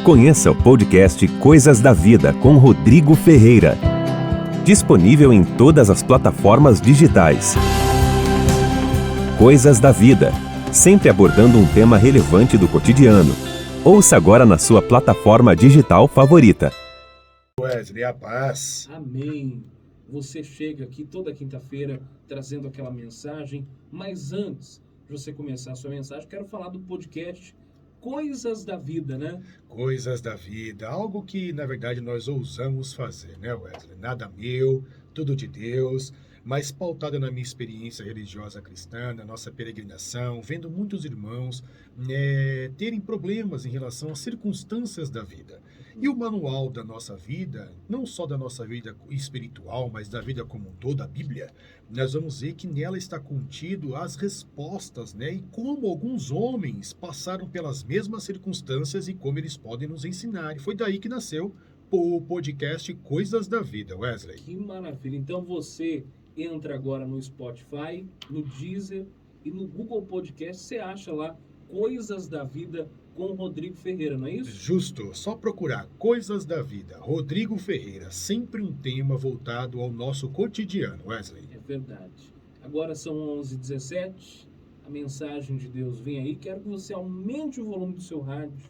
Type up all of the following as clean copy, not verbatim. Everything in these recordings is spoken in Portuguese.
Conheça o podcast Coisas da Vida com Rodrigo Ferreira. Disponível em todas as plataformas digitais. Coisas da Vida, sempre abordando um tema relevante do cotidiano. Ouça agora na sua plataforma digital favorita. Wesley, a paz. Amém. Você chega aqui toda quinta-feira trazendo aquela mensagem, mas antes de você começar a sua mensagem, quero falar do podcast Coisas da Vida, né? Coisas da vida, algo que na verdade nós ousamos fazer, né, Wesley? Nada meu, tudo de Deus, mas pautado na minha experiência religiosa cristã, na nossa peregrinação, vendo muitos irmãos terem problemas em relação às circunstâncias da vida. E o manual da nossa vida, não só da nossa vida espiritual, mas da vida como um todo, a Bíblia, nós vamos ver que nela está contido as respostas, né? E como alguns homens passaram pelas mesmas circunstâncias e como eles podem nos ensinar. E foi daí que nasceu o podcast Coisas da Vida, Wesley. Que maravilha. Então você entra agora no Spotify, no Deezer e no Google Podcast, você acha lá Coisas da Vida com o Rodrigo Ferreira, não é isso? Justo, só procurar Coisas da Vida, Rodrigo Ferreira, sempre um tema voltado ao nosso cotidiano, Wesley. É verdade. Agora são 11h17, a mensagem de Deus vem aí, quero que você aumente o volume do seu rádio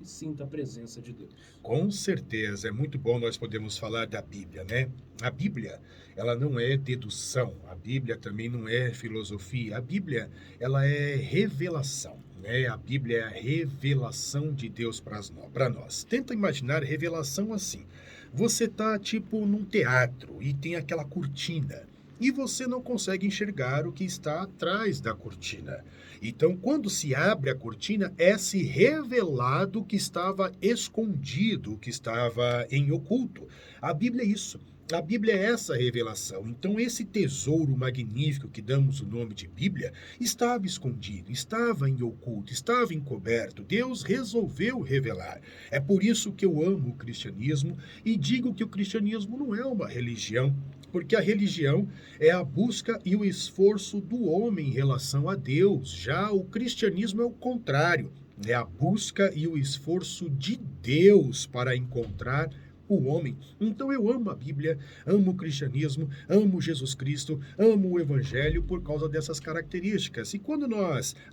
e sinta a presença de Deus. Com certeza, é muito bom nós podermos falar da Bíblia, né? A Bíblia, ela não é dedução, a Bíblia também não é filosofia, a Bíblia, ela é revelação, né? A Bíblia é a revelação de Deus para nós. Tenta imaginar revelação assim, você está tipo num teatro e tem aquela cortina, e você não consegue enxergar o que está atrás da cortina. Então, quando se abre a cortina, é-se revelado o que estava escondido, o que estava em oculto. A Bíblia é isso. A Bíblia é essa revelação. Então, esse tesouro magnífico que damos o nome de Bíblia estava escondido, estava em oculto, estava encoberto. Deus resolveu revelar. É por isso que eu amo o cristianismo e digo que o cristianismo não é uma religião, porque a religião é a busca e o esforço do homem em relação a Deus. Já o cristianismo é o contrário, é a busca e o esforço de Deus para encontrar o homem. Então eu amo a Bíblia, amo o cristianismo, amo Jesus Cristo, amo o Evangelho por causa dessas características. E quando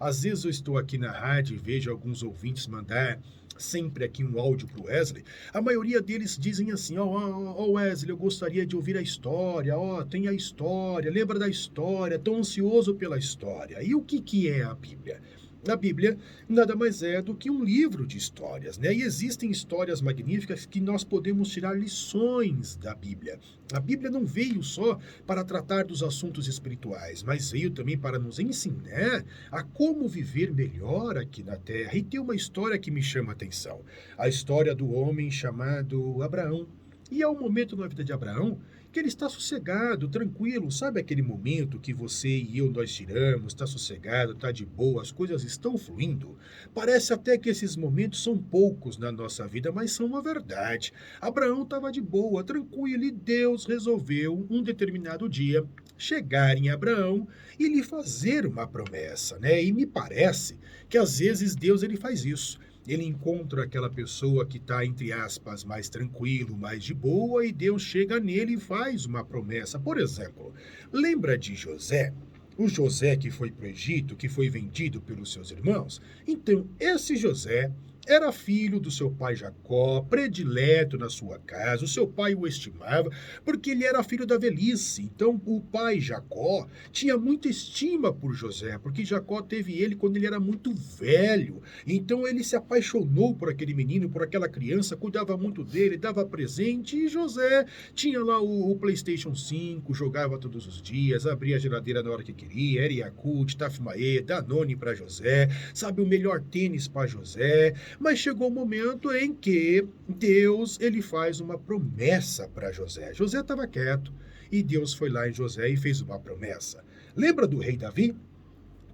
às vezes eu estou aqui na rádio e vejo alguns ouvintes mandar sempre aqui um áudio para o Wesley, a maioria deles dizem assim, Wesley, eu gostaria de ouvir a história, tem a história, lembra da história, tão ansioso pela história. E o que é a Bíblia? A Bíblia nada mais é do que um livro de histórias, né? E existem histórias magníficas que nós podemos tirar lições da Bíblia. A Bíblia não veio só para tratar dos assuntos espirituais, mas veio também para nos ensinar a como viver melhor aqui na Terra. E tem uma história que me chama a atenção, a história do homem chamado Abraão. E há um momento na vida de Abraão que ele está sossegado, tranquilo. Sabe aquele momento que você e eu, nós tiramos, está sossegado, está de boa, as coisas estão fluindo? Parece até que esses momentos são poucos na nossa vida, mas são uma verdade. Abraão estava de boa, tranquilo, e Deus resolveu, um determinado dia, chegar em Abraão e lhe fazer uma promessa, né? E me parece que às vezes Deus ele faz isso. Ele encontra aquela pessoa que está, entre aspas, mais tranquilo, mais de boa, e Deus chega nele e faz uma promessa. Por exemplo, lembra de José? O José que foi para o Egito, que foi vendido pelos seus irmãos? Então, esse José era filho do seu pai Jacó, predileto na sua casa. O seu pai o estimava porque ele era filho da velhice. Então, o pai Jacó tinha muita estima por José, porque Jacó teve ele quando ele era muito velho. Então, ele se apaixonou por aquele menino, por aquela criança, cuidava muito dele, dava presente. E José tinha lá o PlayStation 5, jogava todos os dias, abria a geladeira na hora que queria, era Yakult, Tafmaê, Danone para José, sabe, o melhor tênis para José. Mas chegou o momento em que Deus ele faz uma promessa para José. José estava quieto e Deus foi lá em José e fez uma promessa. Lembra do rei Davi?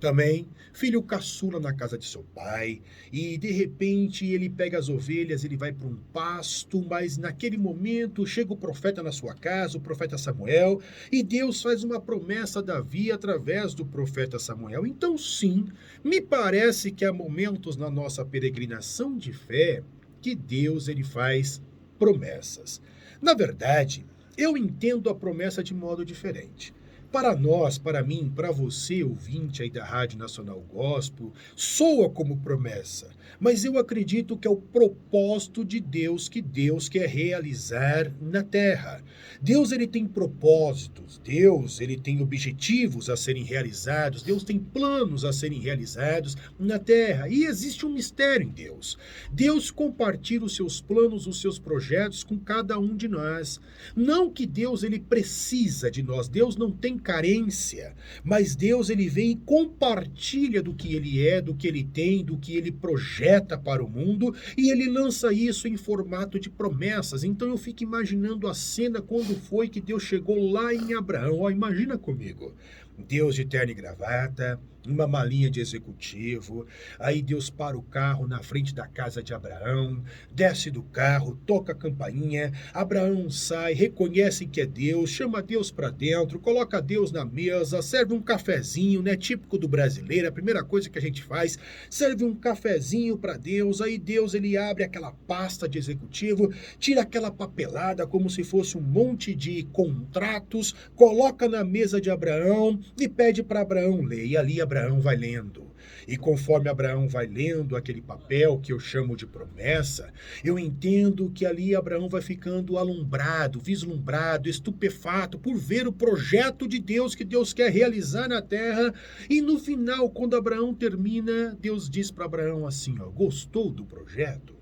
Também, filho caçula na casa de seu pai, e de repente ele pega as ovelhas, ele vai para um pasto, mas naquele momento chega o profeta na sua casa, o profeta Samuel, e Deus faz uma promessa a Davi através do profeta Samuel. Então sim, me parece que há momentos na nossa peregrinação de fé que Deus ele faz promessas. Na verdade, eu entendo a promessa de modo diferente. Para nós, para mim, para você, ouvinte aí da Rádio Nacional Gospel, soa como promessa, mas eu acredito que é o propósito de Deus que Deus quer realizar na terra. Deus ele tem propósitos, Deus ele tem objetivos a serem realizados, Deus tem planos a serem realizados na terra. E existe um mistério em Deus. Deus compartilha os seus planos, os seus projetos com cada um de nós. Não que Deus ele precisa de nós, Deus não tem carência, mas Deus ele vem e compartilha do que ele é, do que ele tem, do que ele projeta para o mundo, e ele lança isso em formato de promessas. Então eu fico imaginando a cena quando foi que Deus chegou lá em Abraão. Ó, imagina comigo, Deus de terno e gravata, uma malinha de executivo, aí Deus para o carro na frente da casa de Abraão, desce do carro, toca a campainha, Abraão sai, reconhece que é Deus, chama Deus para dentro, coloca Deus na mesa, serve um cafezinho, né, típico do brasileiro, a primeira coisa que a gente faz, serve um cafezinho para Deus, aí Deus ele abre aquela pasta de executivo, tira aquela papelada como se fosse um monte de contratos, coloca na mesa de Abraão e pede para Abraão ler, e ali Abraão vai lendo. E conforme Abraão vai lendo aquele papel que eu chamo de promessa, eu entendo que ali Abraão vai ficando alumbrado, vislumbrado, estupefato por ver o projeto de Deus que Deus quer realizar na terra. E no final, quando Abraão termina, Deus diz para Abraão assim, ó, gostou do projeto?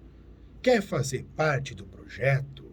Quer fazer parte do projeto?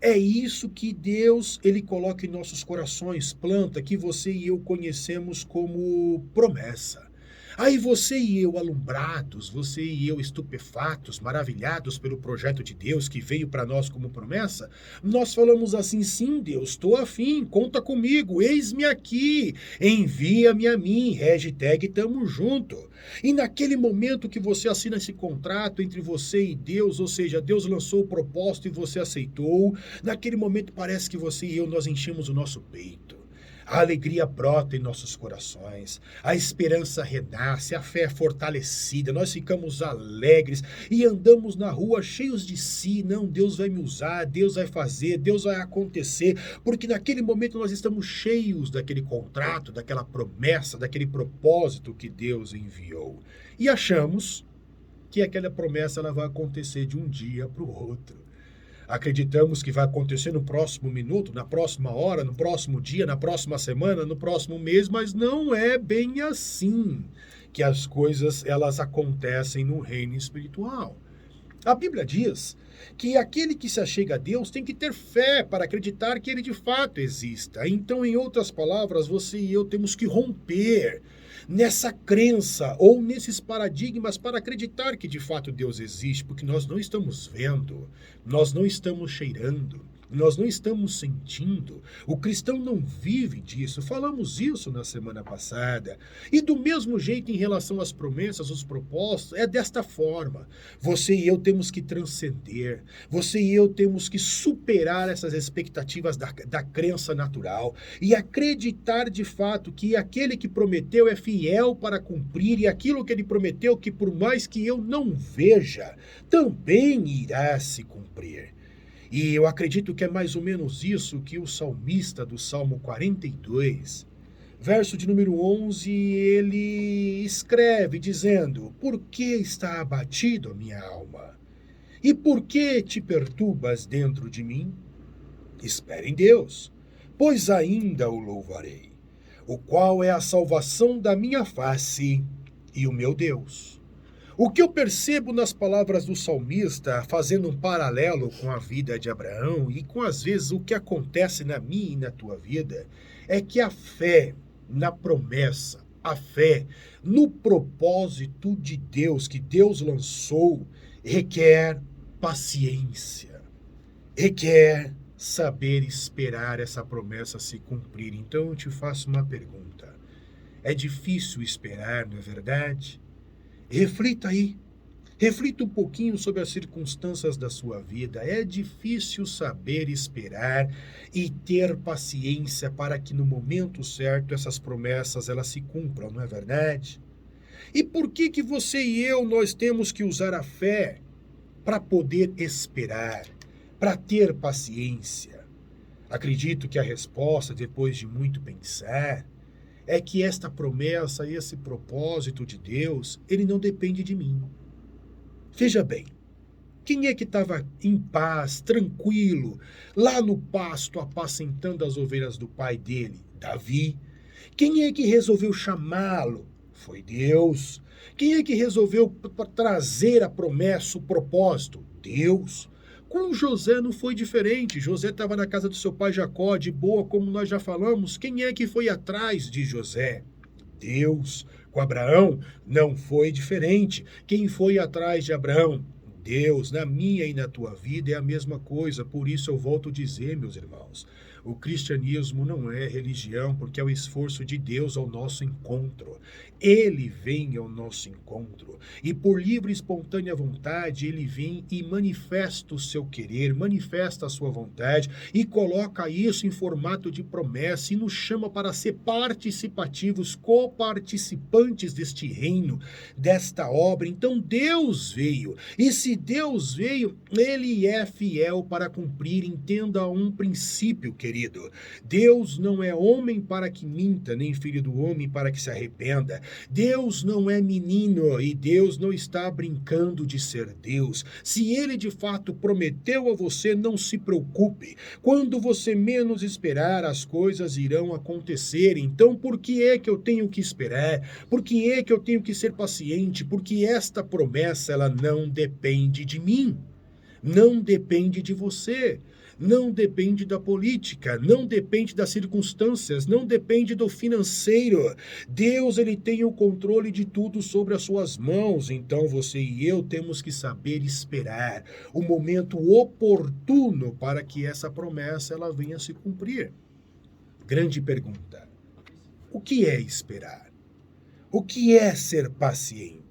É isso que Deus ele coloca em nossos corações, planta, que você e eu conhecemos como promessa. Aí você e eu alumbrados, você e eu estupefatos, maravilhados pelo projeto de Deus que veio para nós como promessa, nós falamos assim, sim Deus, estou afim, conta comigo, eis-me aqui, envia-me a mim, hashtag tamo junto. E naquele momento que você assina esse contrato entre você e Deus, ou seja, Deus lançou o propósito e você aceitou, naquele momento parece que você e eu, nós enchemos o nosso peito. A alegria brota em nossos corações, a esperança renasce, a fé é fortalecida, nós ficamos alegres e andamos na rua cheios de si. Não, Deus vai me usar, Deus vai fazer, Deus vai acontecer, porque naquele momento nós estamos cheios daquele contrato, daquela promessa, daquele propósito que Deus enviou. E achamos que aquela promessa ela vai acontecer de um dia para o outro. Acreditamos que vai acontecer no próximo minuto, na próxima hora, no próximo dia, na próxima semana, no próximo mês, mas não é bem assim que as coisas elas acontecem no reino espiritual. A Bíblia diz que aquele que se achega a Deus tem que ter fé para acreditar que ele de fato exista. Então, em outras palavras, você e eu temos que romper nessa crença ou nesses paradigmas para acreditar que de fato Deus existe, porque nós não estamos vendo, nós não estamos cheirando, nós não estamos sentindo. O cristão não vive disso. Falamos isso na semana passada. E do mesmo jeito em relação às promessas, os propósitos, é desta forma. Você e eu temos que transcender. Você e eu temos que superar essas expectativas da crença natural e acreditar de fato que aquele que prometeu é fiel para cumprir, e aquilo que ele prometeu, que por mais que eu não veja, também irá se cumprir. E eu acredito que é mais ou menos isso que o salmista do Salmo 42, verso de número 11, ele escreve dizendo: por que está abatido a minha alma? E por que te perturbas dentro de mim? Espere em Deus, pois ainda o louvarei, o qual é a salvação da minha face e o meu Deus. O que eu percebo nas palavras do salmista, fazendo um paralelo com a vida de Abraão e com, às vezes, o que acontece na minha e na tua vida, é que a fé na promessa, a fé no propósito de Deus, que Deus lançou, requer paciência, requer saber esperar essa promessa se cumprir. Então eu te faço uma pergunta: é difícil esperar, não é verdade? Reflita aí, reflita um pouquinho sobre as circunstâncias da sua vida. É difícil saber esperar e ter paciência para que no momento certo essas promessas elas se cumpram, não é verdade? E por que você e eu, nós temos que usar a fé para poder esperar, para ter paciência? Acredito que a resposta, depois de muito pensar, é que esta promessa, esse propósito de Deus, ele não depende de mim. Veja bem, quem é que estava em paz, tranquilo, lá no pasto, apacentando as ovelhas do pai dele? Davi. Quem é que resolveu chamá-lo? Foi Deus. Quem é que resolveu trazer a promessa, o propósito? Deus. Com José não foi diferente. José estava na casa do seu pai Jacó, de boa, como nós já falamos. Quem é que foi atrás de José? Deus. Com Abraão não foi diferente. Quem foi atrás de Abraão? Deus. Na minha e na tua vida é a mesma coisa. Por isso eu volto a dizer, meus irmãos, o cristianismo não é religião, porque é o esforço de Deus ao nosso encontro. Ele vem ao nosso encontro e por livre e espontânea vontade ele vem e manifesta o seu querer, manifesta a sua vontade e coloca isso em formato de promessa e nos chama para ser participativos, coparticipantes deste reino, desta obra. Então Deus veio, e se Deus veio, ele é fiel para cumprir. Entenda um princípio, querido. Deus não é homem para que minta, nem filho do homem para que se arrependa. Deus não é menino e Deus não está brincando de ser Deus. Se ele de fato prometeu a você, não se preocupe. Quando você menos esperar, as coisas irão acontecer. Então, por que é que eu tenho que esperar? Por que é que eu tenho que ser paciente? Porque esta promessa, ela não depende de mim. Não depende de você. Não depende da política, não depende das circunstâncias, não depende do financeiro. Deus, ele tem o controle de tudo sobre as suas mãos. Então você e eu temos que saber esperar o momento oportuno para que essa promessa ela venha a se cumprir. Grande pergunta. O que é esperar? O que é ser paciente?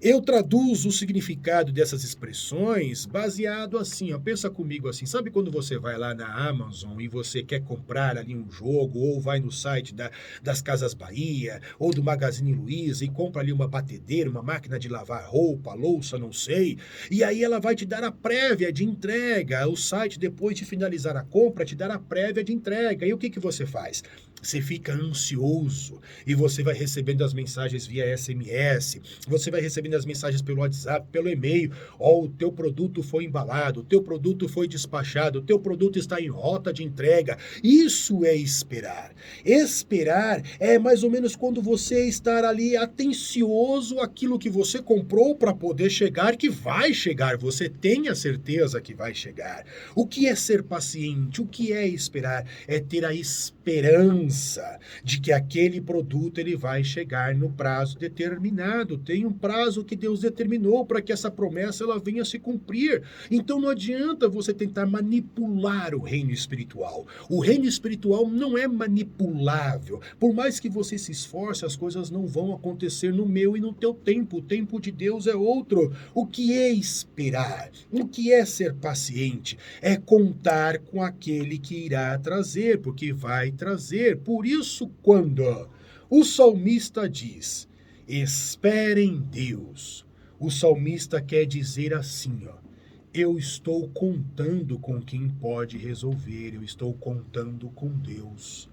Eu traduzo o significado dessas expressões baseado assim, ó, pensa comigo assim, sabe quando você vai lá na Amazon e você quer comprar ali um jogo, ou vai no site das Casas Bahia, ou do Magazine Luiza e compra ali uma batedeira, uma máquina de lavar roupa, louça, não sei, e aí ela vai te dar a prévia de entrega, o site depois de finalizar a compra te dar a prévia de entrega, e o que você faz? Você fica ansioso e você vai recebendo as mensagens via SMS, você vai recebendo as mensagens pelo WhatsApp, pelo e-mail. Ó, o teu produto foi embalado, o teu produto foi despachado, o teu produto está em rota de entrega. Isso é esperar. Esperar é mais ou menos quando você está ali atencioso àquilo que você comprou para poder chegar, que vai chegar. Você tem a certeza que vai chegar. O que é ser paciente? O que é esperar? É ter a esperança de que aquele produto ele vai chegar no prazo determinado. Tem um prazo que Deus determinou para que essa promessa ela venha a se cumprir. Então não adianta você tentar manipular o reino espiritual. O reino espiritual não é manipulável. Por mais que você se esforce, as coisas não vão acontecer no meu e no teu tempo. O tempo de Deus é outro. O que é esperar? O que é ser paciente? É contar com aquele que irá trazer, porque vai trazer. Por isso, quando o salmista diz, espere em Deus, o salmista quer dizer assim, ó, eu estou contando com quem pode resolver, eu estou contando com Deus.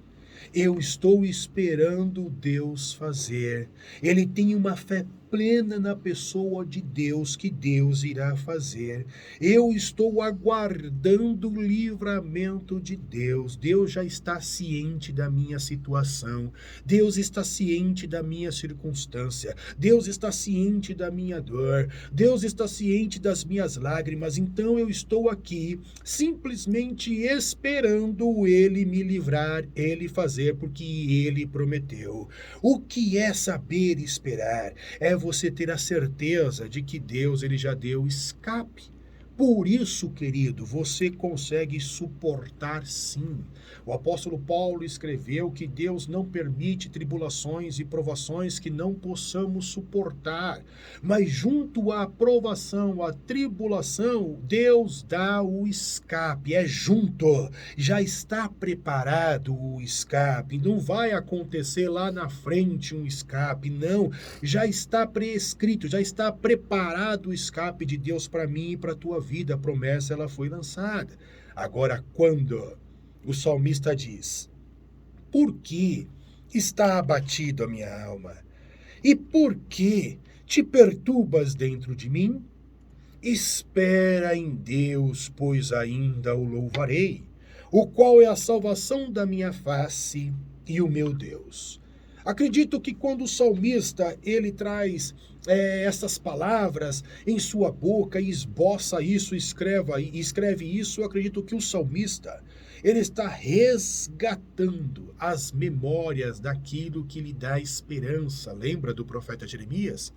Eu estou esperando Deus fazer. Ele tem uma fé plena na pessoa de Deus, que Deus irá fazer. Eu estou aguardando o livramento de Deus. Deus já está ciente da minha situação. Deus está ciente da minha circunstância. Deus está ciente da minha dor. Deus está ciente das minhas lágrimas. Então eu estou aqui simplesmente esperando Ele me livrar, Ele fazer, porque Ele prometeu. O que é saber esperar? É você ter a certeza de que Deus ele já deu escape Por isso, querido, você consegue suportar sim. O apóstolo Paulo escreveu que Deus não permite tribulações e provações que não possamos suportar. Mas junto à provação, à tribulação, Deus dá o escape. É junto. Já está preparado o escape. Não vai acontecer lá na frente um escape, não. Já está prescrito, já está preparado o escape de Deus para mim e para a tua vida. A promessa ela foi lançada. Agora, quando o salmista diz: por que está abatido a minha alma? E por que te perturbas dentro de mim? Espera em Deus, pois ainda o louvarei, o qual é a salvação da minha face e o meu Deus. Acredito que quando o salmista ele traz essas palavras em sua boca e esboça isso, escreve isso, eu acredito que o salmista ele está resgatando as memórias daquilo que lhe dá esperança. Lembra do profeta Jeremias?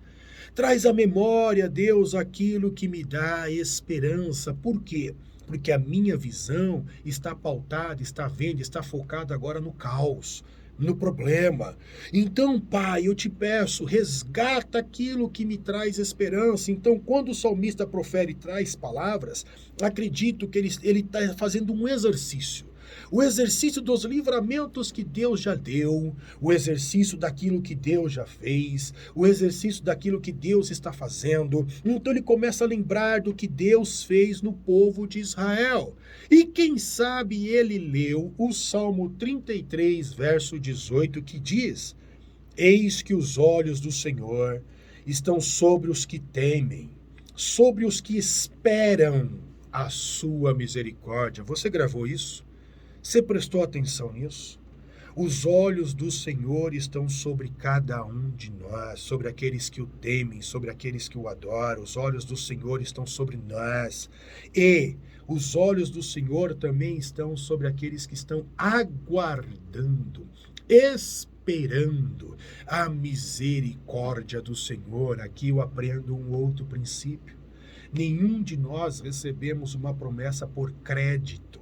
Traz à memória, Deus, aquilo que me dá esperança. Por quê? Porque a minha visão está pautada, está vendo, está focada agora no caos, no problema. Então, Pai, eu te peço, resgata aquilo que me traz esperança. Então, quando o salmista profere e traz palavras, acredito que ele está fazendo um exercício. O exercício dos livramentos que Deus já deu, o exercício daquilo que Deus já fez, o exercício daquilo que Deus está fazendo. Então ele começa a lembrar do que Deus fez no povo de Israel. E quem sabe ele leu o Salmo 33, verso 18, que diz: eis que os olhos do Senhor estão sobre os que temem, sobre os que esperam a sua misericórdia. Você gravou isso? Você prestou atenção nisso? Os olhos do Senhor estão sobre cada um de nós, sobre aqueles que o temem, sobre aqueles que o adoram. Os olhos do Senhor estão sobre nós. E os olhos do Senhor também estão sobre aqueles que estão aguardando, esperando a misericórdia do Senhor. Aqui eu aprendo um outro princípio. Nenhum de nós recebemos uma promessa por crédito.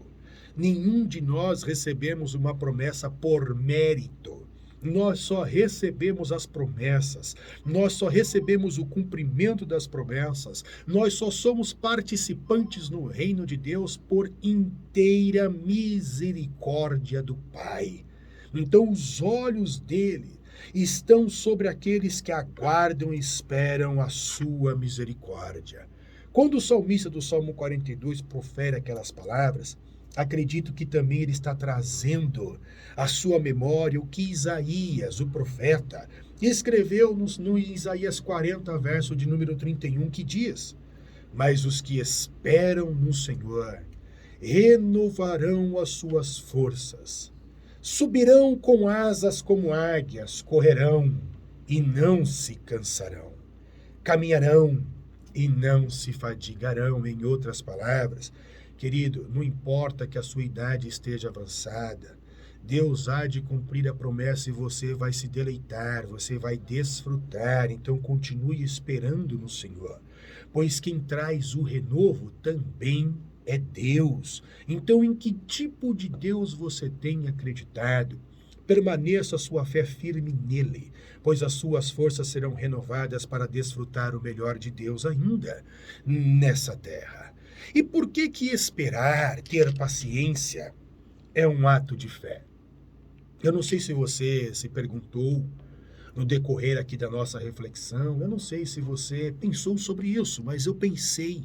Nenhum de nós recebemos uma promessa por mérito. Nós só recebemos as promessas, nós só recebemos o cumprimento das promessas, nós só somos participantes no reino de Deus por inteira misericórdia do Pai. Então os olhos dele estão sobre aqueles que aguardam e esperam a sua misericórdia. Quando o salmista do Salmo 42 profere aquelas palavras, acredito que também ele está trazendo à sua memória o que Isaías, o profeta, escreveu no Isaías 40, verso de número 31, que diz: mas os que esperam no Senhor renovarão as suas forças, subirão com asas como águias, correrão e não se cansarão, caminharão e não se fadigarão. Em outras palavras, querido, não importa que a sua idade esteja avançada, Deus há de cumprir a promessa e você vai se deleitar, você vai desfrutar. Então continue esperando no Senhor, pois quem traz o renovo também é Deus. Então em que tipo de Deus você tem acreditado? Permaneça a sua fé firme nele, pois as suas forças serão renovadas para desfrutar o melhor de Deus ainda nessa terra. E por que esperar, ter paciência, é um ato de fé? Eu não sei se você se perguntou no decorrer aqui da nossa reflexão, eu não sei se você pensou sobre isso, mas eu pensei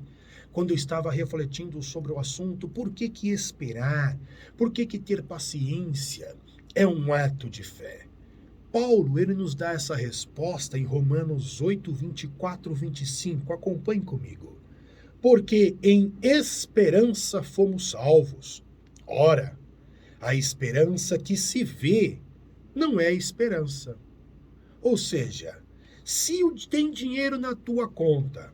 quando eu estava refletindo sobre o assunto. Por que esperar? Por que ter paciência é um ato de fé? Paulo, ele nos dá essa resposta em Romanos 8, 24, 25. Acompanhe comigo. Porque em esperança fomos salvos. Ora, a esperança que se vê não é esperança. Ou seja, se tem dinheiro na tua conta,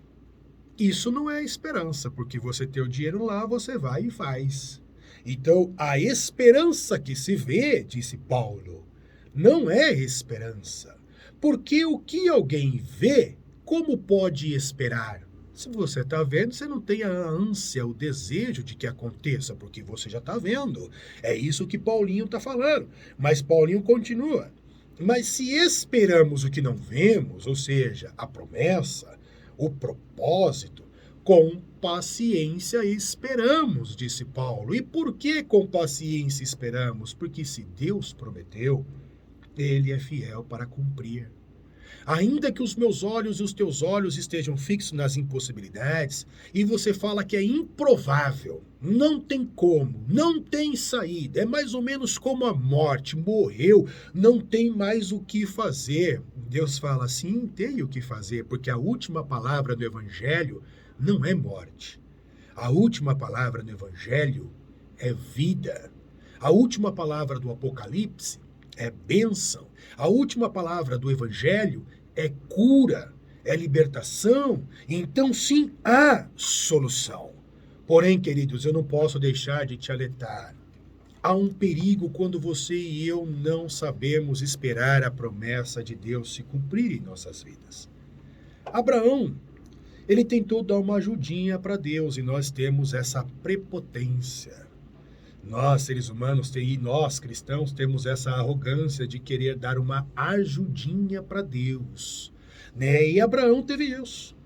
isso não é esperança, porque você tem o dinheiro lá, você vai e faz. Então, a esperança que se vê, disse Paulo, não é esperança. Porque o que alguém vê, como pode esperar? Se você está vendo, você não tem a ânsia, o desejo de que aconteça, porque você já está vendo. É isso que Paulinho está falando. Mas Paulinho continua. Mas se esperamos o que não vemos, ou seja, a promessa, o propósito, com paciência esperamos, disse Paulo. E por que com paciência esperamos? Porque se Deus prometeu, ele é fiel para cumprir. Ainda que os meus olhos e os teus olhos estejam fixos nas impossibilidades, e você fala que é improvável, não tem como, não tem saída, é mais ou menos como a morte, morreu, não tem mais o que fazer. Deus fala assim, tem o que fazer, porque a última palavra do Evangelho não é morte. A última palavra do Evangelho é vida. A última palavra do Apocalipse é bênção. A última palavra do Evangelho é cura, é libertação. Então, sim, há solução. Porém, queridos, eu não posso deixar de te alertar. Há um perigo quando você e eu não sabemos esperar a promessa de Deus se cumprir em nossas vidas. Abraão, ele tentou dar uma ajudinha para Deus e nós temos essa prepotência. Nós, seres humanos, e nós, cristãos, temos essa arrogância de querer dar uma ajudinha para Deus, né? E Abraão teve isso.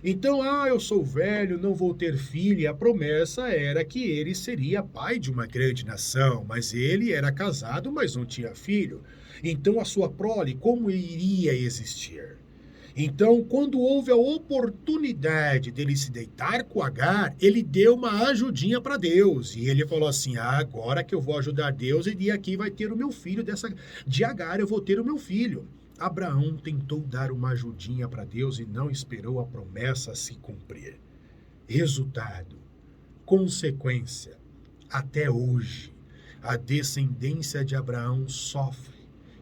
Então, eu sou velho, não vou ter filho, e a promessa era que ele seria pai de uma grande nação, mas ele era casado, mas não tinha filho. Então, a sua prole, como iria existir? Então, quando houve a oportunidade dele se deitar com Agar, ele deu uma ajudinha para Deus. E ele falou assim, agora que eu vou ajudar Deus, e aqui vai ter o meu filho, de Agar eu vou ter o meu filho. Abraão tentou dar uma ajudinha para Deus e não esperou a promessa se cumprir. Resultado, consequência, até hoje, a descendência de Abraão sofre.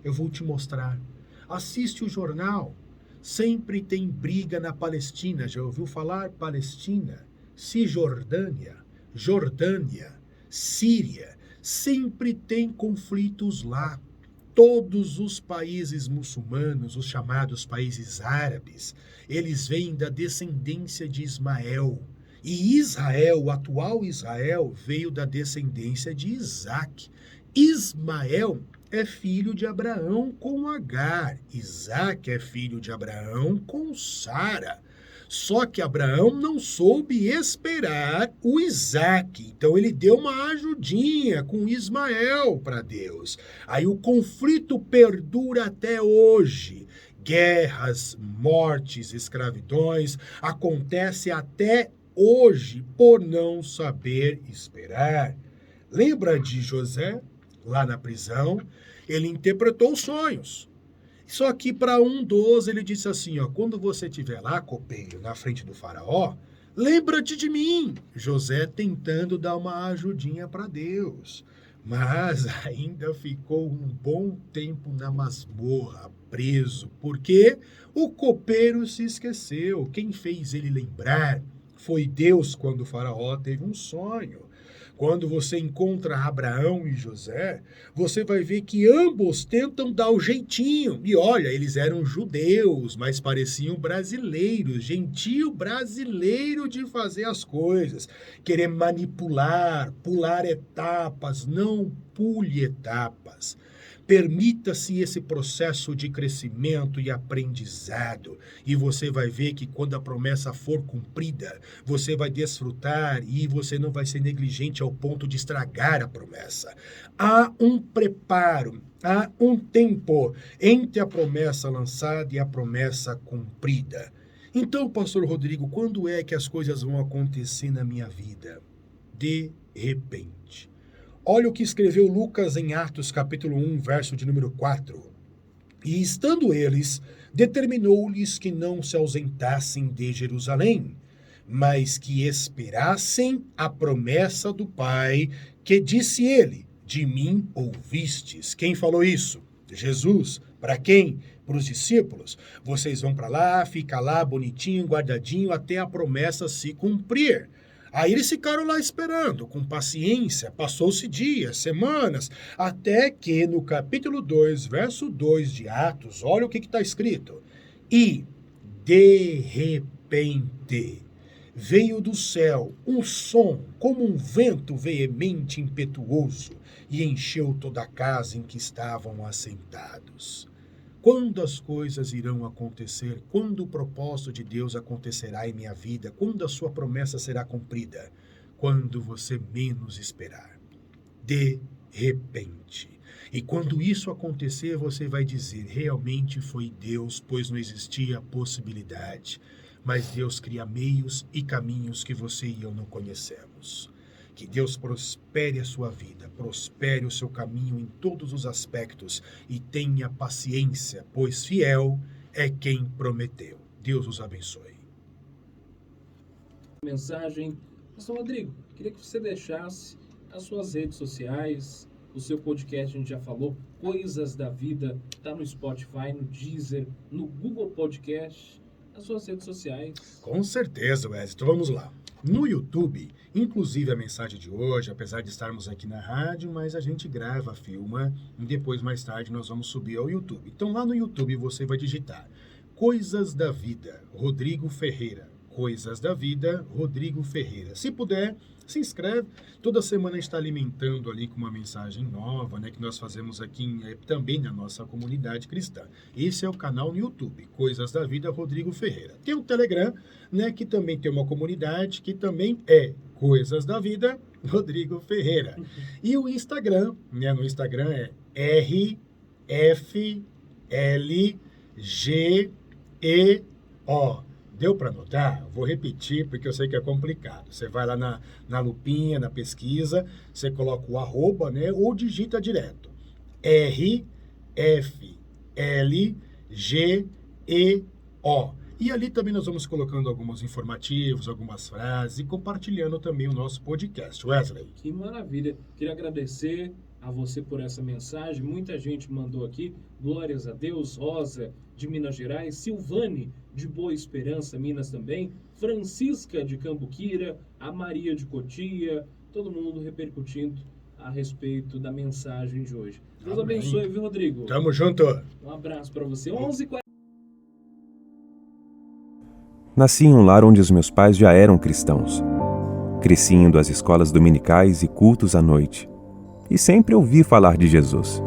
Eu vou te mostrar. Assiste o jornal. Sempre tem briga na Palestina. Já ouviu falar Palestina? Cisjordânia, Jordânia, Síria. Sempre tem conflitos lá. Todos os países muçulmanos, os chamados países árabes, eles vêm da descendência de Ismael. E Israel, o atual Israel, veio da descendência de Isaac. Ismael é filho de Abraão com Agar. Isaac é filho de Abraão com Sara. Só que Abraão não soube esperar o Isaac. Então ele deu uma ajudinha com Ismael para Deus. Aí o conflito perdura até hoje. Guerras, mortes, escravidões, acontece até hoje por não saber esperar. Lembra de José? Lá na prisão, ele interpretou os sonhos. Só que para um dos, ele disse assim, quando você estiver lá, copeiro, na frente do faraó, lembra-te de mim. José tentando dar uma ajudinha para Deus. Mas ainda ficou um bom tempo na masmorra, preso, porque o copeiro se esqueceu. Quem fez ele lembrar foi Deus quando o faraó teve um sonho. Quando você encontra Abraão e José, você vai ver que ambos tentam dar o jeitinho. E olha, eles eram judeus, mas pareciam brasileiros, gentio brasileiro de fazer as coisas. Querer manipular, pular etapas, não pule etapas. Permita-se esse processo de crescimento e aprendizado. E você vai ver que quando a promessa for cumprida, você vai desfrutar e você não vai ser negligente ao ponto de estragar a promessa. Há um preparo, há um tempo entre a promessa lançada e a promessa cumprida. Então, pastor Rodrigo, quando é que as coisas vão acontecer na minha vida? De repente. Olha o que escreveu Lucas em Atos, capítulo 1, verso de número 4. E estando eles, determinou-lhes que não se ausentassem de Jerusalém, mas que esperassem a promessa do Pai, que disse ele, de mim ouvistes. Quem falou isso? Jesus. Para quem? Para os discípulos. Vocês vão para lá, fica lá bonitinho, guardadinho, até a promessa se cumprir. Aí eles ficaram lá esperando, com paciência, passou-se dias, semanas, até que no capítulo 2, verso 2 de Atos, olha o que está escrito. E, de repente, veio do céu um som como um vento veemente e impetuoso e encheu toda a casa em que estavam assentados. Quando as coisas irão acontecer? Quando o propósito de Deus acontecerá em minha vida? Quando a sua promessa será cumprida? Quando você menos esperar. De repente. E quando isso acontecer, você vai dizer, realmente foi Deus, pois não existia possibilidade. Mas Deus cria meios e caminhos que você e eu não conhecemos. Que Deus prospere a sua vida, prospere o seu caminho em todos os aspectos e tenha paciência, pois fiel é quem prometeu. Deus os abençoe. Mensagem. Pastor Rodrigo, queria que você deixasse as suas redes sociais, o seu podcast, a gente já falou, Coisas da Vida, está no Spotify, no Deezer, no Google Podcast, as suas redes sociais. Com certeza, Wesley. Então vamos lá. No YouTube, inclusive a mensagem de hoje, apesar de estarmos aqui na rádio, mas a gente grava, filma, e depois mais tarde nós vamos subir ao YouTube. Então lá no YouTube você vai digitar Coisas da Vida, Rodrigo Ferreira. Coisas da Vida, Rodrigo Ferreira. Se puder, se inscreve. Toda semana está alimentando ali com uma mensagem nova, né, que nós fazemos aqui também na nossa comunidade cristã. Esse é o canal no YouTube, Coisas da Vida, Rodrigo Ferreira. Tem o Telegram, né, que também tem uma comunidade que também é Coisas da Vida, Rodrigo Ferreira. E o Instagram, né, no Instagram é RFLGEO. Deu para anotar? Vou repetir porque eu sei que é complicado. Você vai lá na lupinha, na pesquisa, você coloca o arroba, né? Ou digita direto. RFLGEO. E ali também nós vamos colocando alguns informativos, algumas frases e compartilhando também o nosso podcast. Wesley. Que maravilha. Queria agradecer a você por essa mensagem. Muita gente mandou aqui. Glórias a Deus. Rosa, de Minas Gerais. Silvane, de Boa Esperança, Minas também. Francisca, de Cambuquira. A Maria, de Cotia. Todo mundo repercutindo a respeito da mensagem de hoje. Deus Amém. abençoe, viu, Rodrigo? Tamo junto. Um abraço para você. 11h40. Nasci em um lar onde os meus pais já eram cristãos. Cresci indo às escolas dominicais e cultos à noite. E sempre ouvi falar de Jesus.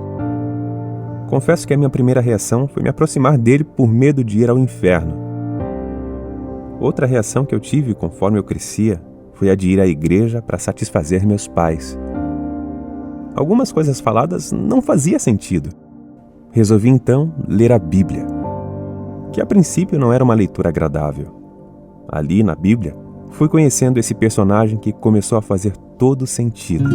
Confesso que a minha primeira reação foi me aproximar dele por medo de ir ao inferno. Outra reação que eu tive conforme eu crescia foi a de ir à igreja para satisfazer meus pais. Algumas coisas faladas não faziam sentido. Resolvi então ler a Bíblia, que a princípio não era uma leitura agradável. Ali na Bíblia, fui conhecendo esse personagem que começou a fazer todo sentido.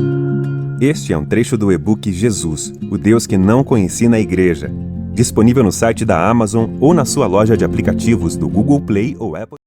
Este é um trecho do e-book Jesus, o Deus que não conheci na igreja, disponível no site da Amazon ou na sua loja de aplicativos do Google Play ou Apple.